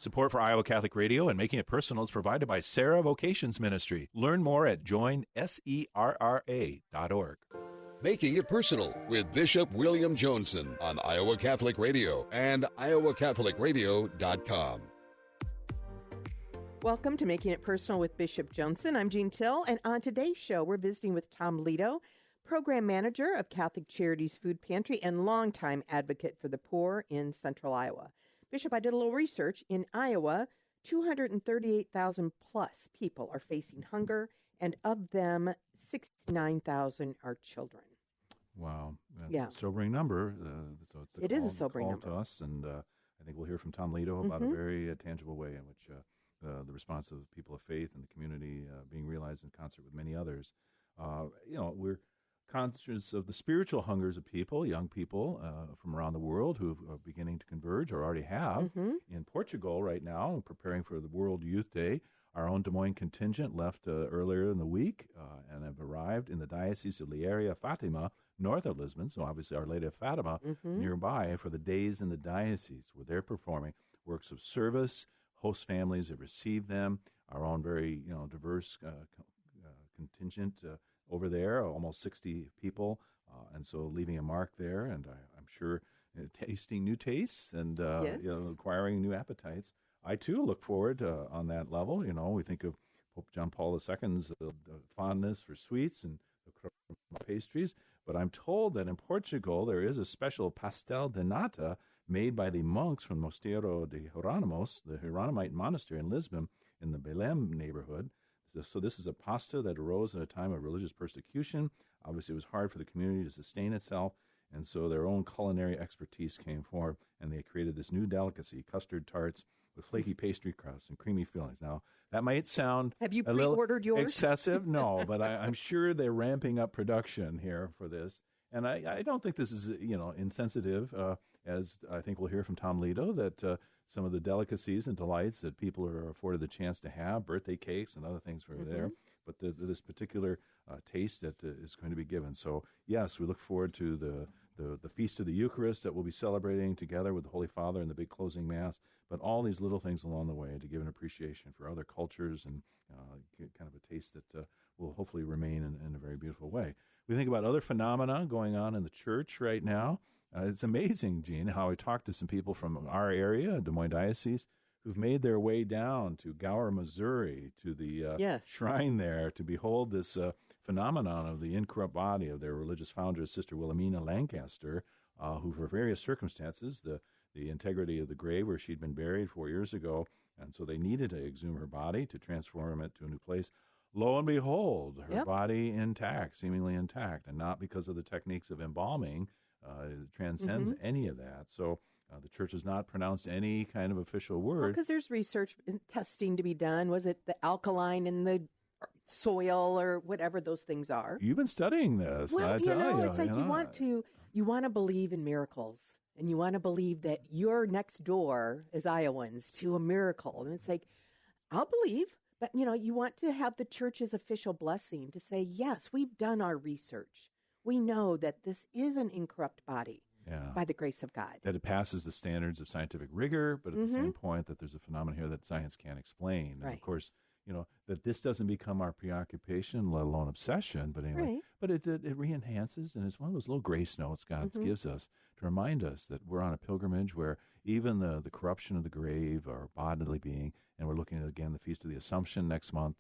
Support for Iowa Catholic Radio and Making It Personal is provided by Sarah Vocations Ministry. Learn more at joinserra.org. Making It Personal with Bishop William Joensen on Iowa Catholic Radio and iowacatholicradio.com. Welcome to Making It Personal with Bishop Joensen. I'm Jean Till, and on today's show, we're visiting with Tom Leto, Program Manager of Catholic Charities Food Pantry and longtime advocate for the poor in central Iowa. Bishop, I did a little research. In Iowa, 238,000 plus people are facing hunger, and of them, 69,000 are children. Wow. That's a sobering number. It is a sobering number to us, and I think we'll hear from Tom Leto about a very tangible way in which the response of people of faith and the community being realized in concert with many others. We're conscious of the spiritual hungers of people, young people from around the world who are beginning to converge or already have. In Portugal right now, preparing for the World Youth Day, our own Des Moines contingent left earlier in the week and have arrived in the Diocese of Leiria Fatima, north of Lisbon, so obviously Our Lady of Fatima nearby, for the days in the diocese where they're performing works of service. Host families have received them, our own very diverse contingent over there, almost 60 people, and so leaving a mark there, and I'm sure tasting new tastes and acquiring new appetites. I, too, look forward on that level. We think of Pope John Paul II's fondness for sweets and pastries, but I'm told that in Portugal there is a special pastel de nata made by the monks from Mosteiro de Hieronymus, the Hieronymite monastery in Lisbon, in the Belém neighborhood. So this is a pasta that arose at a time of religious persecution. Obviously, it was hard for the community to sustain itself, and so their own culinary expertise came forward, and they created this new delicacy, custard tarts with flaky pastry crust and creamy fillings. Now, that might sound Have you pre-ordered yours? Excessive. No, but I'm sure they're ramping up production here for this. And I don't think this is, insensitive, as I think we'll hear from Tom Leto, that some of the delicacies and delights that people are afforded the chance to have, birthday cakes and other things for there, but this particular taste that is going to be given. So, yes, we look forward to the Feast of the Eucharist that we'll be celebrating together with the Holy Father and the big closing Mass, but all these little things along the way to give an appreciation for other cultures and kind of a taste that will hopefully remain in a very beautiful way. We think about other phenomena going on in the church right now. It's amazing, Gene, how I talked to some people from our area, Des Moines Diocese, who've made their way down to Gower, Missouri, to the shrine there to behold this phenomenon of the incorrupt body of their religious founder, Sister Wilhelmina Lancaster, who for various circumstances, the integrity of the grave where she'd been buried 4 years ago, and so they needed to exhume her body to transform it to a new place. Lo and behold, her body intact, seemingly intact, and not because of the techniques of embalming. It transcends any of that. So the church has not pronounced any kind of official word. Because there's research and testing to be done. Was it the alkaline in the soil or whatever those things are? You've been studying this. Well, it's like you want to believe in miracles. And you want to believe that you're next door as Iowans to a miracle. And it's like, I'll believe. But, you want to have the church's official blessing to say, yes, we've done our research. We know that this is an incorrupt body by the grace of God. That it passes the standards of scientific rigor, but at the same point that there's a phenomenon here that science can't explain. Right. And, of course, that this doesn't become our preoccupation, let alone obsession. But anyway, but it re-enhances, and it's one of those little grace notes God gives us to remind us that we're on a pilgrimage where even the corruption of the grave, our bodily being, and we're looking at, again, the Feast of the Assumption next month,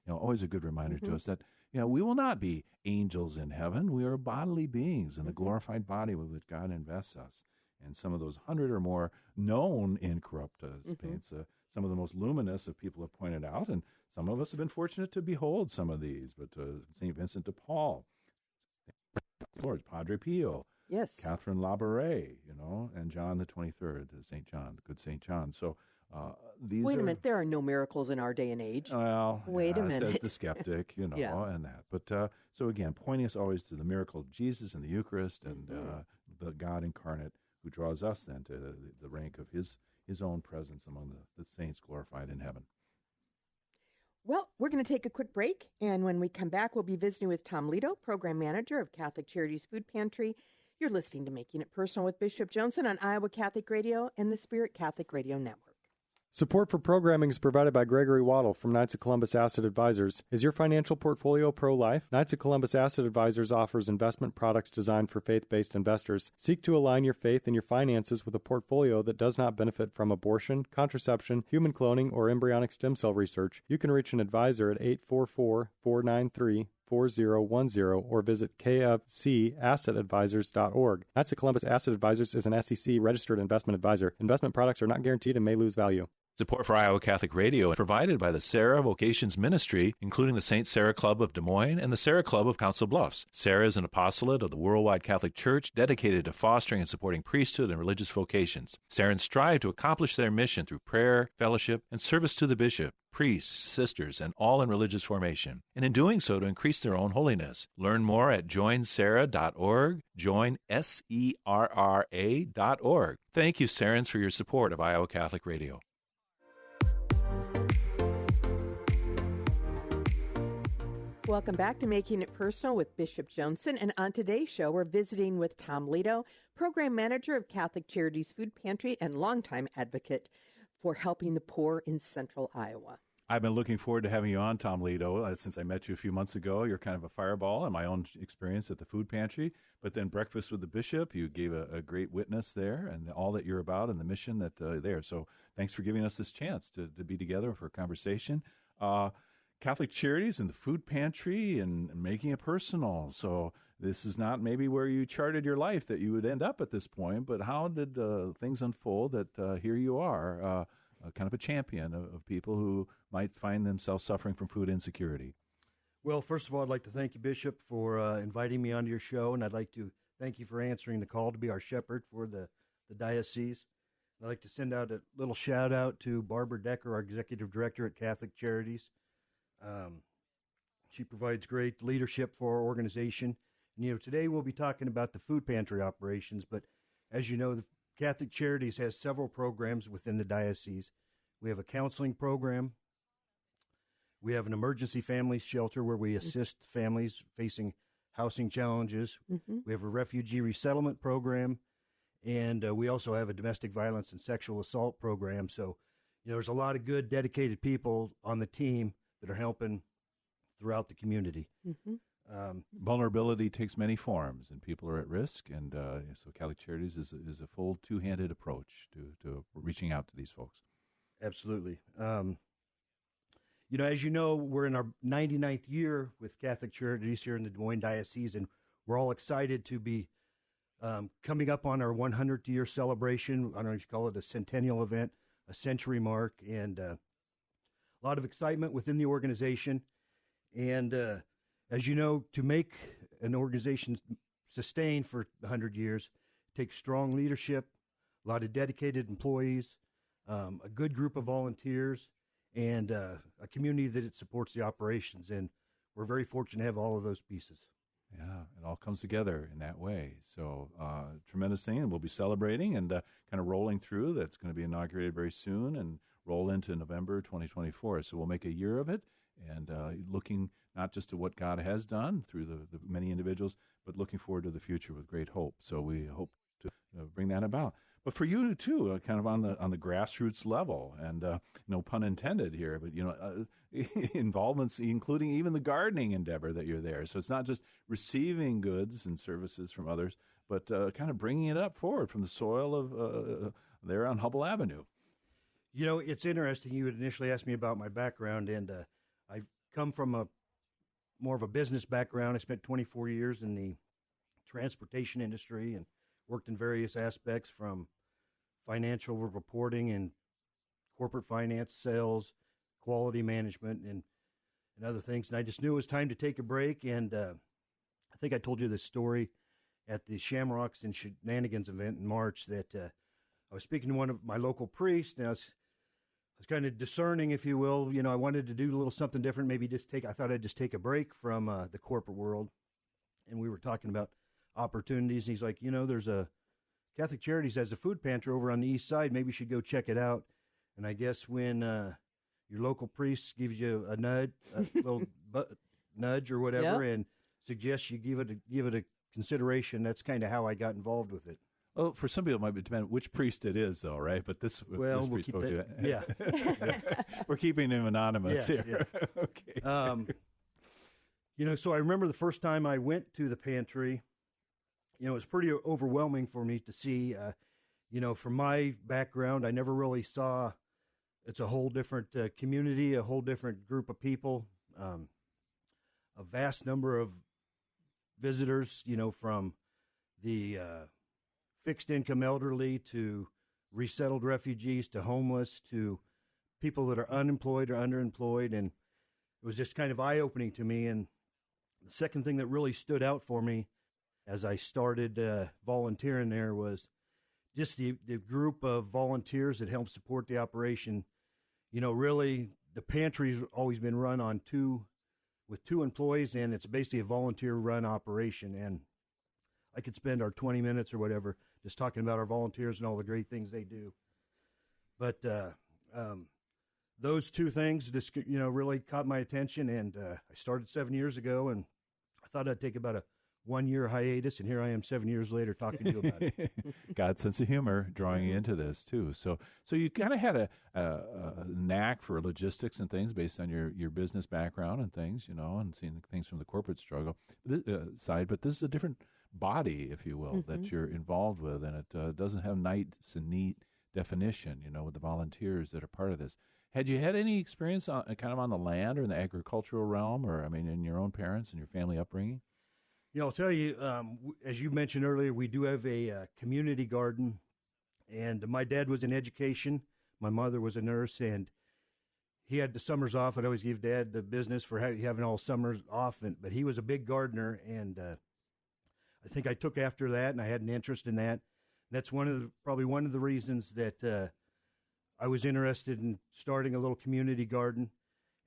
always a good reminder to us that, we will not be angels in heaven. We are bodily beings in the glorified body with which God invests us. And some of those 100 or more known incorrupt saints, some of the most luminous of people have pointed out, and some of us have been fortunate to behold some of these, but St. Vincent de Paul, George, Padre Pio, Catherine Labouré, and John the 23rd, St. John, the good St. John. So these Wait a minute, there are no miracles in our day and age. Well, wait a minute. Says the skeptic, and that. But so again, pointing us always to the miracle of Jesus and the Eucharist and the God incarnate who draws us then to the rank of his own presence among the saints glorified in heaven. Well, we're going to take a quick break, and when we come back, we'll be visiting with Tom Leto, Program Manager of Catholic Charities Food Pantry. You're listening to Making It Personal with Bishop Joensen on Iowa Catholic Radio and the Spirit Catholic Radio Network. Support for programming is provided by Gregory Waddle from Knights of Columbus Asset Advisors. Is your financial portfolio pro-life? Knights of Columbus Asset Advisors offers investment products designed for faith-based investors. Seek to align your faith and your finances with a portfolio that does not benefit from abortion, contraception, human cloning, or embryonic stem cell research. You can reach an advisor at 844-493-4010 or visit kfcassetadvisors.org. Knights of Columbus Asset Advisors is an SEC registered investment advisor. Investment products are not guaranteed and may lose value. Support for Iowa Catholic Radio is provided by the Sarah Vocations Ministry, including the St. Sarah Club of Des Moines and the Sarah Club of Council Bluffs. Sarah is an apostolate of the Worldwide Catholic Church dedicated to fostering and supporting priesthood and religious vocations. Sarahans strive to accomplish their mission through prayer, fellowship, and service to the bishop, priests, sisters, and all in religious formation, and in doing so to increase their own holiness. Learn more at joinsarah.org, joinserra.org. Thank you, Sarahans, for your support of Iowa Catholic Radio. Welcome back to Making It Personal with Bishop Joensen. And on today's show, we're visiting with Tom Leto, Program Manager of Catholic Charities Food Pantry and longtime advocate for helping the poor in central Iowa. I've been looking forward to having you on, Tom Leto, since I met you a few months ago. You're kind of a fireball in my own experience at the food pantry. But then Breakfast with the Bishop, you gave a great witness there and all that you're about and the mission that there. So thanks for giving us this chance to be together for a conversation. Catholic Charities and the food pantry and making it personal. So this is not maybe where you charted your life that you would end up at this point, but how did things unfold that here you are, kind of a champion of people who might find themselves suffering from food insecurity? Well, first of all, I'd like to thank you, Bishop, for inviting me onto your show, and I'd like to thank you for answering the call to be our shepherd for the diocese. I'd like to send out a little shout-out to Barbara Decker, our Executive Director at Catholic Charities. She provides great leadership for our organization. And, today we'll be talking about the food pantry operations, but as you know, the Catholic Charities has several programs within the diocese. We have a counseling program. We have an emergency family shelter where we assist families facing housing challenges. Mm-hmm. We have a refugee resettlement program, and we also have a domestic violence and sexual assault program. So, there's a lot of good, dedicated people on the team that are helping throughout the community. Mm-hmm. Vulnerability takes many forms, and people are at risk, and so Catholic Charities is a full two-handed approach to reaching out to these folks. Absolutely. As you know, we're in our 99th year with Catholic Charities here in the Des Moines Diocese, and we're all excited to be coming up on our 100th year celebration. I don't know if you call it a centennial event, a century mark, and a lot of excitement within the organization. And as you know, to make an organization sustain for 100 years takes strong leadership, a lot of dedicated employees, a good group of volunteers, and a community that it supports the operations. And we're very fortunate to have all of those pieces. Yeah, it all comes together in that way. So tremendous thing, and we'll be celebrating and kind of rolling through. That's going to be inaugurated very soon and roll into November 2024. So we'll make a year of it, and looking not just to what God has done through the many individuals, but looking forward to the future with great hope. So we hope to bring that about. But for you too, kind of on the grassroots level, and no pun intended here, but involvements, including even the gardening endeavor that you're there. So it's not just receiving goods and services from others, but kind of bringing it up forward from the soil of there on Hubble Avenue. It's interesting. You had initially asked me about my background, and I've come from more of a business background. I spent 24 years in the transportation industry and worked in various aspects from financial reporting and corporate finance, sales, quality management, and other things. And I just knew it was time to take a break. And I think I told you this story at the Shamrocks and Shenanigans event in March that I was speaking to one of my local priests, and I was kind of discerning, if you will. I wanted to do a little something different, maybe I thought I'd just take a break from the corporate world. And we were talking about opportunities, and he's like, there's a Catholic Charities has a food pantry over on the east side. Maybe you should go check it out. And I guess when your local priest gives you a little nudge or whatever, and suggests you give it a consideration, that's kind of how I got involved with it. Well, for some people, it might depend which priest it is, though, right? But this we'll priest keep spoke to it. Yeah. We're keeping him anonymous Yeah, here. Okay. So I remember the first time I went to the pantry, it was pretty overwhelming for me to see, from my background, I never really saw it's a whole different community, a whole different group of people, a vast number of visitors, from the fixed income elderly to resettled refugees to homeless to people that are unemployed or underemployed. And it was just kind of eye-opening to me. And the second thing that really stood out for me as I started volunteering there was just the group of volunteers that helped support the operation. Really, the pantry's always been run with two employees, and it's basically a volunteer-run operation. And I could spend our 20 minutes or whatever just talking about our volunteers and all the great things they do. But those two things just, really caught my attention, and I started 7 years ago, and I thought I'd take about a 1-year hiatus, and here I am 7 years later talking to you about it. God's sense of humor drawing you into this, too. So you kind of had a knack for logistics and things based on your business background and things, and seeing things from the corporate struggle side. But this is a different body, if you will, that you're involved with, and it doesn't have nice and neat definition, with the volunteers that are part of this. Had you had any experience kind of on the land or in the agricultural realm, or, in your own parents and your family upbringing? I'll tell you, as you mentioned earlier, we do have a community garden, and my dad was in education. My mother was a nurse, and he had the summers off. I'd always give Dad the business for having all summers off, but he was a big gardener, and I think I took after that, and I had an interest in that. That's probably one of the reasons that I was interested in starting a little community garden.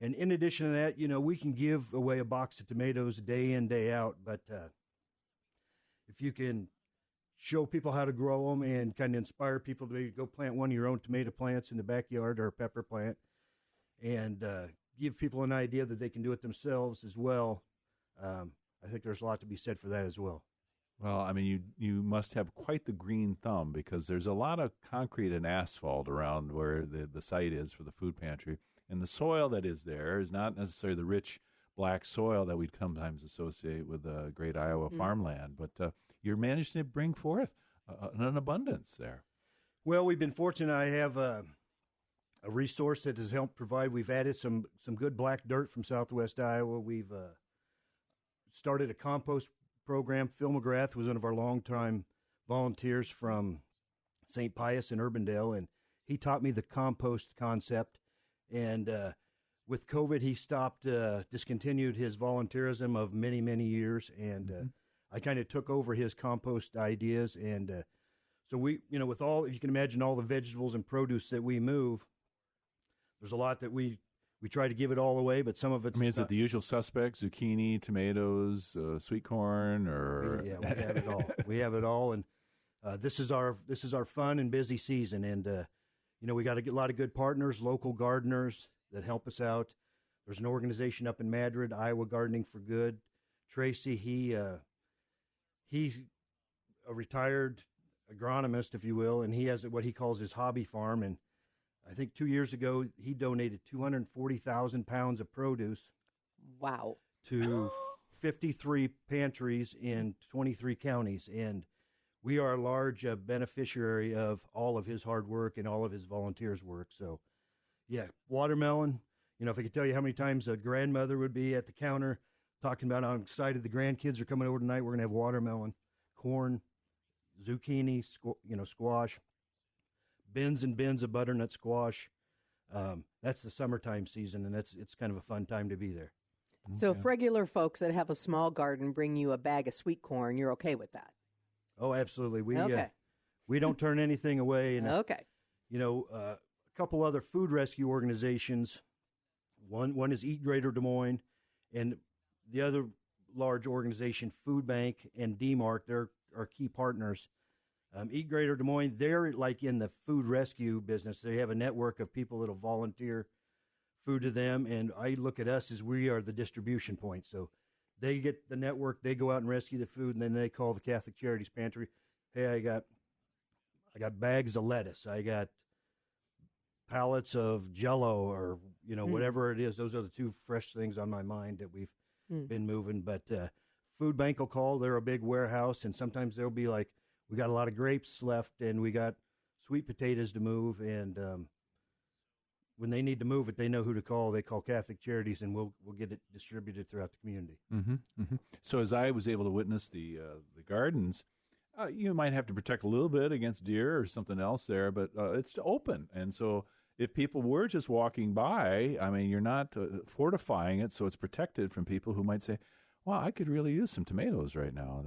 And in addition to that, we can give away a box of tomatoes day in, day out. But if you can show people how to grow them and kind of inspire people to go plant one of your own tomato plants in the backyard or a pepper plant and give people an idea that they can do it themselves as well, I think there's a lot to be said for that as well. Well, you must have quite the green thumb, because there's a lot of concrete and asphalt around where the site is for the food pantry. And the soil that is there is not necessarily the rich black soil that we'd sometimes associate with great Iowa farmland. But you're managed to bring forth an abundance there. Well, we've been fortunate. I have a resource that has helped provide. We've added some good black dirt from southwest Iowa. We've started a compost program. Phil McGrath was one of our longtime volunteers from St. Pius in Urbandale, and he taught me the compost concept. And with COVID, he discontinued his volunteerism of many, many years. And I kind of took over his compost ideas. And so we, with all, if you can imagine all the vegetables and produce that we move, there's a lot that we try to give it all away, but some of it's... is it the usual suspects, zucchini, tomatoes, sweet corn, or... Yeah, we have it all. We have it all. And this is our fun and busy season. And, we got a lot of good partners, local gardeners that help us out. There's an organization up in Madrid, Iowa Gardening for Good. Tracy, he's a retired agronomist, if you will, and he has what he calls his hobby farm. And I think 2 years ago, he donated 240,000 pounds of produce. Wow. To 53 pantries in 23 counties. And we are a large beneficiary of all of his hard work and all of his volunteers' work. So, yeah, watermelon. If I could tell you how many times a grandmother would be at the counter talking about how excited the grandkids are coming over tonight, we're going to have watermelon, corn, zucchini, squash, bins and bins of butternut squash. That's the summertime season, and it's kind of a fun time to be there. So if regular folks that have a small garden bring you a bag of sweet corn, you're okay with that? Oh, absolutely. Okay. We don't turn anything away. And, okay. A couple other food rescue organizations. One is Eat Greater Des Moines, and the other large organization, Food Bank and DMARC, they're our key partners. Eat Greater Des Moines, they're like in the food rescue business. They have a network of people that will volunteer food to them, and I look at us as we are the distribution point. So they get the network, they go out and rescue the food, and then they call the Catholic Charities Pantry. Hey, I got I got bags of lettuce. I got pallets of Jell-O or, whatever it is. Those are the two fresh things on my mind that we've been moving. But food bank will call. They're a big warehouse, and sometimes they'll be like, we got a lot of grapes left, and we got sweet potatoes to move. And when they need to move it, they know who to call. They call Catholic Charities, and we'll get it distributed throughout the community. So as I was able to witness the gardens, you might have to protect a little bit against deer or something else there, but it's open. And so if people were just walking by, I mean, you're not fortifying it so it's protected from people who might say, wow, I could really use some tomatoes right now.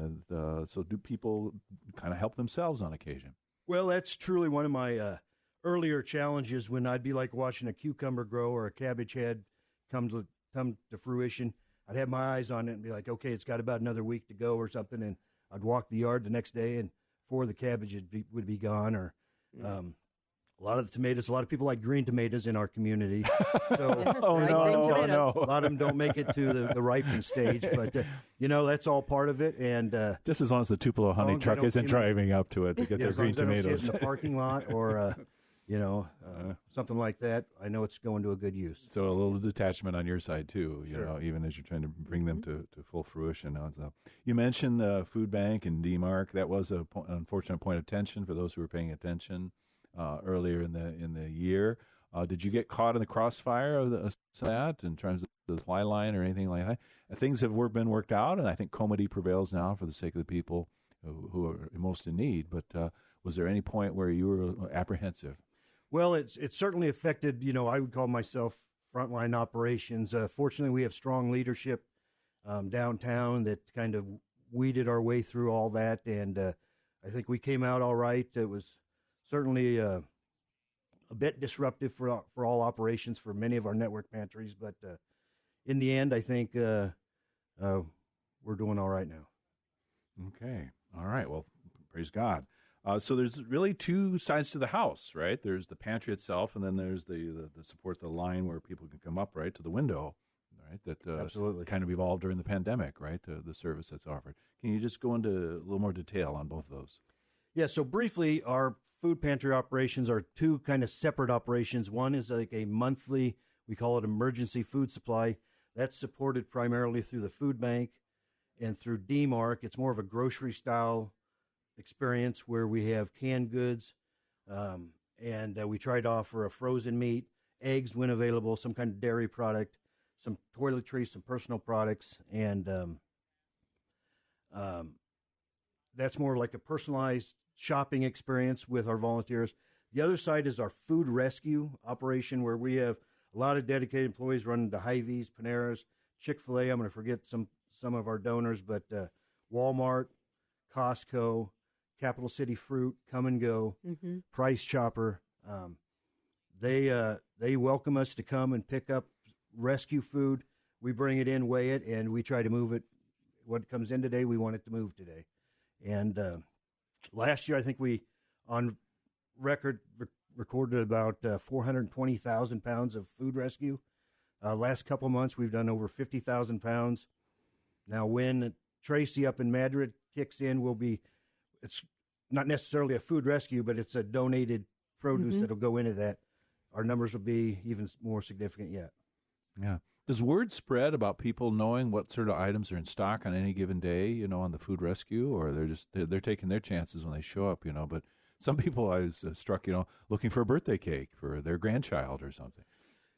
So do people kind of help themselves on occasion? Well, that's truly one of my earlier challenges when I'd be like watching a cucumber grow or a cabbage head come to fruition. I'd have my eyes on it and be like, okay, it's got about another week to go or something, and I'd walk the yard the next day, and before the cabbage would be gone. Or a lot of the tomatoes, a lot of people like green tomatoes in our community. So, no. A lot of them don't make it to the ripening stage, but that's all part of it. And just as long as the Tupelo honey truck isn't driving up to it to get their green tomatoes in the parking lot or something like that, I know it's going to a good use. So a little detachment on your side too, even as you're trying to bring them to full fruition. You mentioned the food bank and DMARC. That was an unfortunate point of tension for those who were paying attention earlier in the year. Did you get caught in the crossfire of that in terms of the supply line or anything like that? Things have been worked out, and I think comity prevails now for the sake of the people who are most in need. But was there any point where you were apprehensive? Well, it's certainly affected, I would call myself frontline operations. Fortunately, we have strong leadership downtown that kind of weeded our way through all that, and I think we came out all right. It was certainly a bit disruptive for all operations for many of our network pantries, but in the end, I think we're doing all right now. Okay. All right. Well, praise God. So there's really two sides to the house, right? There's the pantry itself, and then there's the support, the line where people can come up right to the window, right? That absolutely kind of evolved during the pandemic, right? The service that's offered. Can you just go into a little more detail on both of those? Yeah. So briefly, our food pantry operations are two kind of separate operations. One is like a monthly, we call it emergency food supply. That's supported primarily through the food bank and through DMARC. It's more of a grocery style experience where we have canned goods, and we try to offer a frozen meat, eggs when available, some kind of dairy product, some toiletries, some personal products, and that's more like a personalized shopping experience with our volunteers. The other side is our food rescue operation, where we have a lot of dedicated employees running the Hy-Vees, Paneras, Chick-fil-A. I'm going to forget some of our donors, but Walmart, Costco, Capital City Fruit, Come and Go, Price Chopper. They welcome us to come and pick up rescue food. We bring it in, weigh it, and we try to move it. What comes in today, we want it to move today. And last year, I think we, on record, recorded about 420,000 pounds of food rescue. Last couple months, we've done over 50,000 pounds. Now, when Tracy up in Madrid kicks in, it's not necessarily a food rescue, but it's a donated produce that'll go into that. Our numbers will be even more significant yet. Yeah. Does word spread about people knowing what sort of items are in stock on any given day, on the food rescue, or they're taking their chances when they show up, but some people I was struck, looking for a birthday cake for their grandchild or something.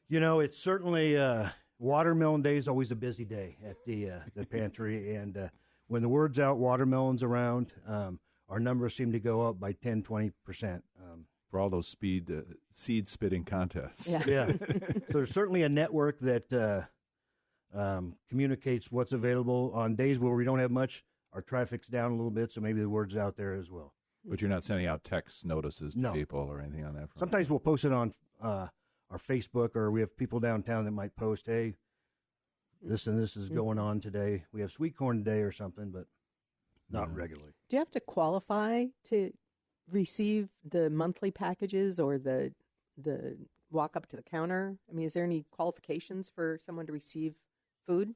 It's certainly watermelon day is always a busy day at the pantry, and when the word's out, watermelon's around, our numbers seem to go up by 10, 20%. For all those seed spitting contests. Yeah. So there's certainly a network that communicates what's available. On days where we don't have much, our traffic's down a little bit, so maybe the word's out there as well. But you're not sending out text notices to people or anything on that front? Sometimes we'll post it on our Facebook, or we have people downtown that might post, hey, this and this is going on today. We have sweet corn today or something, but not regularly. Do you have to qualify to receive the monthly packages or the walk up to the counter? I mean, is there any qualifications for someone to receive food?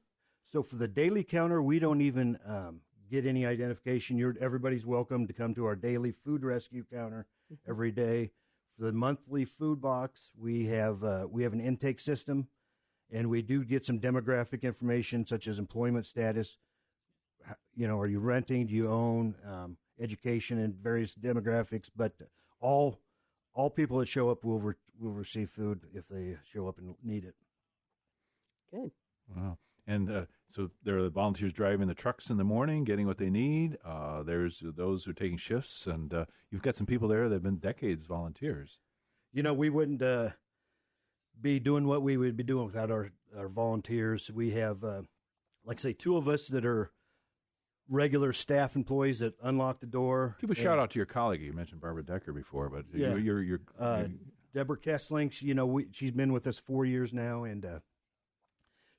So for the daily counter, we don't even get any identification. Everybody's welcome to come to our daily food rescue counter. every day. For the monthly food box, we have an intake system, and we do get some demographic information such as employment status. Are you renting? Do you own? Education and various demographics. But all people that show up will receive food if they show up and need it. Good. Wow. And so there are the volunteers driving the trucks in the morning, getting what they need. There's those who are taking shifts, and you've got some people there that have been decades volunteers. We wouldn't be doing what we would be doing without our volunteers. We have, like I say, two of us that are regular staff employees that unlock the door. Give a shout out to your colleague. You mentioned Barbara Decker before, but you're Deborah Kessling. She's been with us 4 years now, and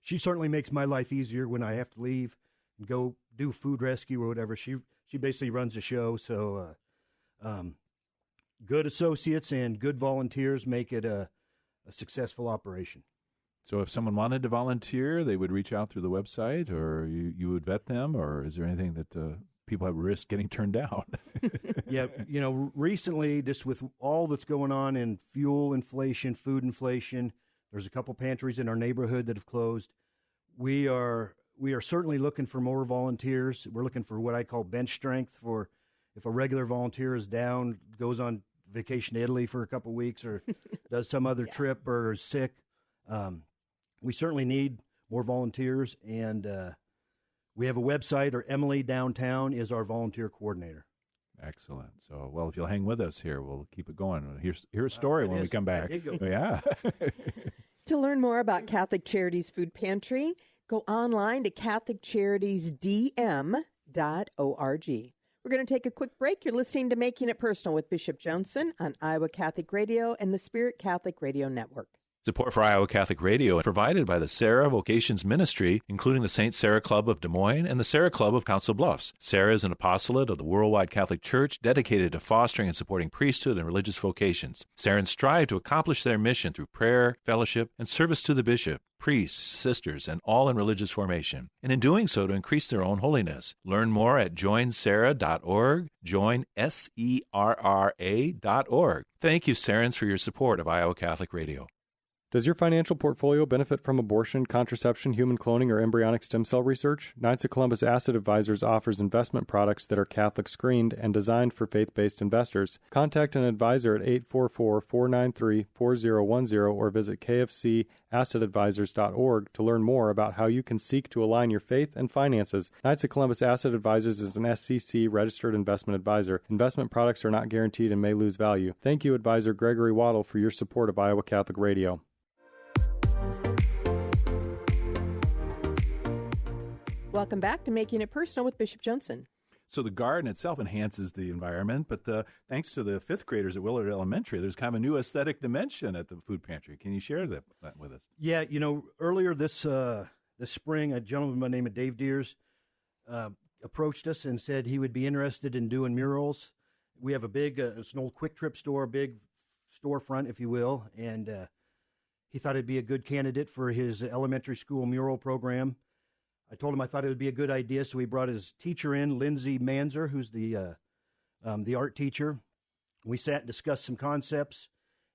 she certainly makes my life easier when I have to leave and go do food rescue or whatever. She basically runs the show. So good associates and good volunteers make it a successful operation. So if someone wanted to volunteer, they would reach out through the website, or you would vet them, or is there anything that people have risk getting turned down? Yeah, recently, just with all that's going on in fuel inflation, food inflation, there's a couple pantries in our neighborhood that have closed. We are certainly looking for more volunteers. We're looking for what I call bench strength for if a regular volunteer is down, goes on vacation to Italy for a couple weeks, or does some other trip, or is sick. We certainly need more volunteers, and we have a website, or Emily downtown is our volunteer coordinator. Excellent. So, well, if you'll hang with us here, we'll keep it going. Hear a story when we come back. Yeah. To learn more about Catholic Charities Food Pantry, go online to catholiccharities.dm.org. We're going to take a quick break. You're listening to Making It Personal with Bishop Joensen on Iowa Catholic Radio and the Spirit Catholic Radio Network. Support for Iowa Catholic Radio is provided by the Sarah Vocations Ministry, including the St. Sarah Club of Des Moines and the Sarah Club of Council Bluffs. Sarah is an apostolate of the worldwide Catholic Church dedicated to fostering and supporting priesthood and religious vocations. Sarahs strive to accomplish their mission through prayer, fellowship, and service to the bishop, priests, sisters, and all in religious formation, and in doing so to increase their own holiness. Learn more at joinsarah.org, joinserra.org. Thank you, Sarahs, for your support of Iowa Catholic Radio. Does your financial portfolio benefit from abortion, contraception, human cloning, or embryonic stem cell research? Knights of Columbus Asset Advisors offers investment products that are Catholic screened and designed for faith-based investors. Contact an advisor at 844-493-4010 or visit kfcassetadvisors.org to learn more about how you can seek to align your faith and finances. Knights of Columbus Asset Advisors is an SEC registered investment advisor. Investment products are not guaranteed and may lose value. Thank you, Advisor Gregory Waddle, for your support of Iowa Catholic Radio. Welcome back to Making It Personal with Bishop Joensen. So the garden itself enhances the environment, but thanks to the fifth graders at Willard Elementary, there's kind of a new aesthetic dimension at the food pantry. Can you share that with us? Yeah, earlier this spring, a gentleman by the name of Dave Deers approached us and said he would be interested in doing murals. We have a big, it's an old Quick Trip store, big storefront, if you will, and he thought it'd be a good candidate for his elementary school mural program. I told him I thought it would be a good idea, so he brought his teacher in, Lindsay Manzer, who's the art teacher. We sat and discussed some concepts,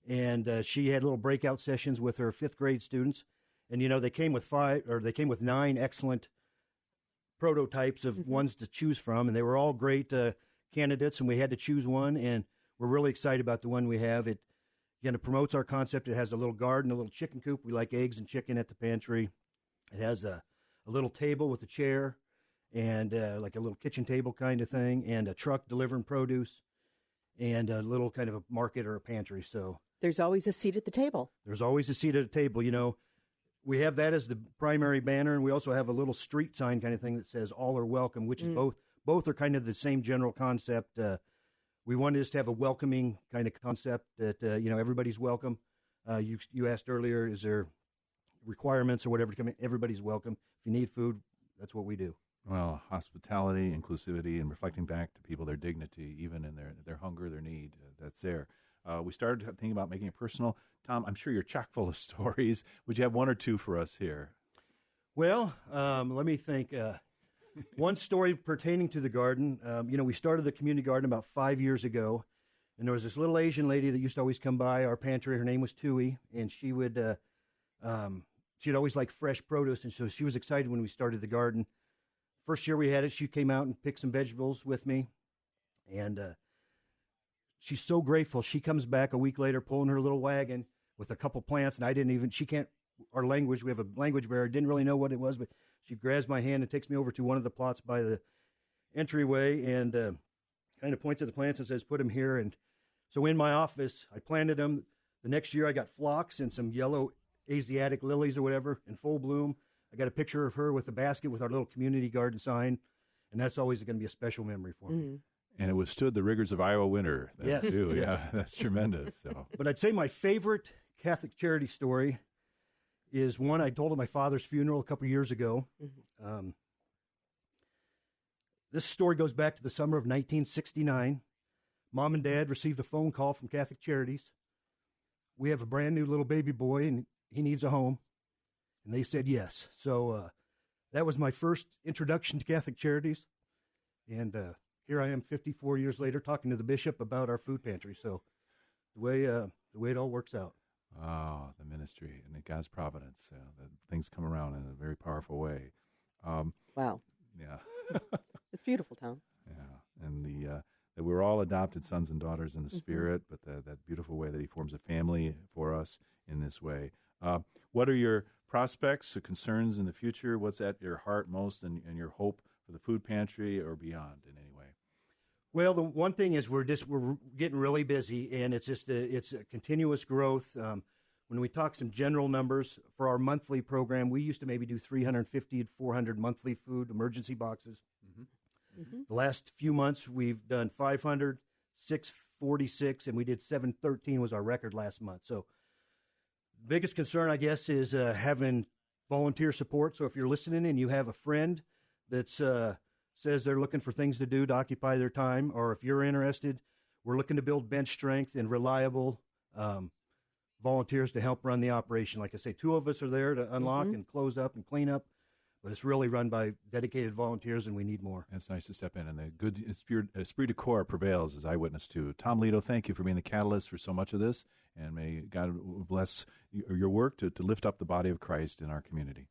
and she had little breakout sessions with her fifth grade students. And they came with 9 excellent prototypes of ones to choose from, and they were all great candidates. And we had to choose one, and we're really excited about the one we have. It promotes our concept. It has a little garden, a little chicken coop. We like eggs and chicken at the pantry. It has a little table with a chair and like a little kitchen table kind of thing, and a truck delivering produce, and a little kind of a market or a pantry. So there's always a seat at the table. There's always a seat at a table. We have that as the primary banner, and we also have a little street sign kind of thing that says "All are welcome," which is both are kind of the same general concept. We wanted just to have a welcoming kind of concept that everybody's welcome. You asked earlier, is there requirements or whatever to come in? Everybody's welcome. If you need food, that's what we do. Well, hospitality, inclusivity, and reflecting back to people their dignity, even in their hunger, their need, that's there. We started thinking about making it personal. Tom, I'm sure you're chock full of stories. Would you have one or two for us here? Well, let me think. One story pertaining to the garden. We started the community garden about 5 years ago, And there was this little Asian lady that used to always come by our pantry. Her name was Tui, and she would, she'd always like fresh produce, and so she was excited when we started the garden. First year we had it, she came out and picked some vegetables with me, and she's so grateful. She comes back a week later pulling her little wagon with a couple plants, and she can't, our language, we have a language barrier, didn't really know what it was, but she grabs my hand and takes me over to one of the plots by the entryway and kind of points at the plants and says, put them here. And so in my office, I planted them. The next year I got phlox and some yellow Asiatic lilies or whatever in full bloom. I got a picture of her with a basket with our little community garden sign, and that's always going to be a special memory for me. And it withstood the rigors of Iowa winter, yes, too. Yes. Yeah, that's tremendous. So. But I'd say my favorite Catholic charity story is one I told at my father's funeral a couple years ago. This story goes back to the summer of 1969. Mom and Dad received a phone call from Catholic Charities. We have a brand new little baby boy, and he needs a home. And they said yes. So that was my first introduction to Catholic Charities. And here I am 54 years later talking to the bishop about our food pantry. So the way it all works out. Oh, the ministry and God's providence. The things come around in a very powerful way. Wow. Yeah. It's beautiful, Tom. Yeah. And that we're all adopted sons and daughters in the Spirit, but that beautiful way that He forms a family for us in this way. What are your prospects or concerns in the future? What's at your heart most and your hope for the food pantry or beyond in any way? Well, the one thing is we're getting really busy, and it's a continuous growth. When we talk some general numbers for our monthly program, we used to maybe do 350 to 400 monthly food emergency boxes. The last few months, we've done 500, 646, and we did 713 was our record last month. So the biggest concern, I guess, is having volunteer support. So if you're listening and you have a friend that says they're looking for things to do to occupy their time, or if you're interested, we're looking to build bench strength and reliable volunteers to help run the operation. Like I say, 2 of us are there to unlock and close up and clean up. But it's really run by dedicated volunteers, and we need more. It's nice to step in, and the good esprit de corps prevails, as I witnessed too. Tom Leto, thank you for being the catalyst for so much of this, and may God bless your work to lift up the body of Christ in our community.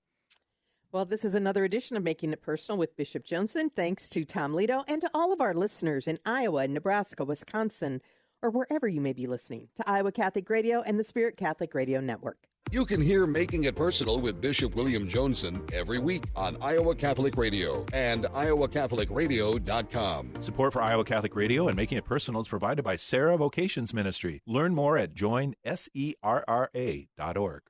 Well, this is another edition of Making It Personal with Bishop Joensen. Thanks to Tom Leto and to all of our listeners in Iowa, Nebraska, Wisconsin, or wherever you may be listening, to Iowa Catholic Radio and the Spirit Catholic Radio Network. You can hear Making It Personal with Bishop William Joensen every week on Iowa Catholic Radio and iowacatholicradio.com. Support for Iowa Catholic Radio and Making It Personal is provided by Sarah Vocations Ministry. Learn more at joinserra.org.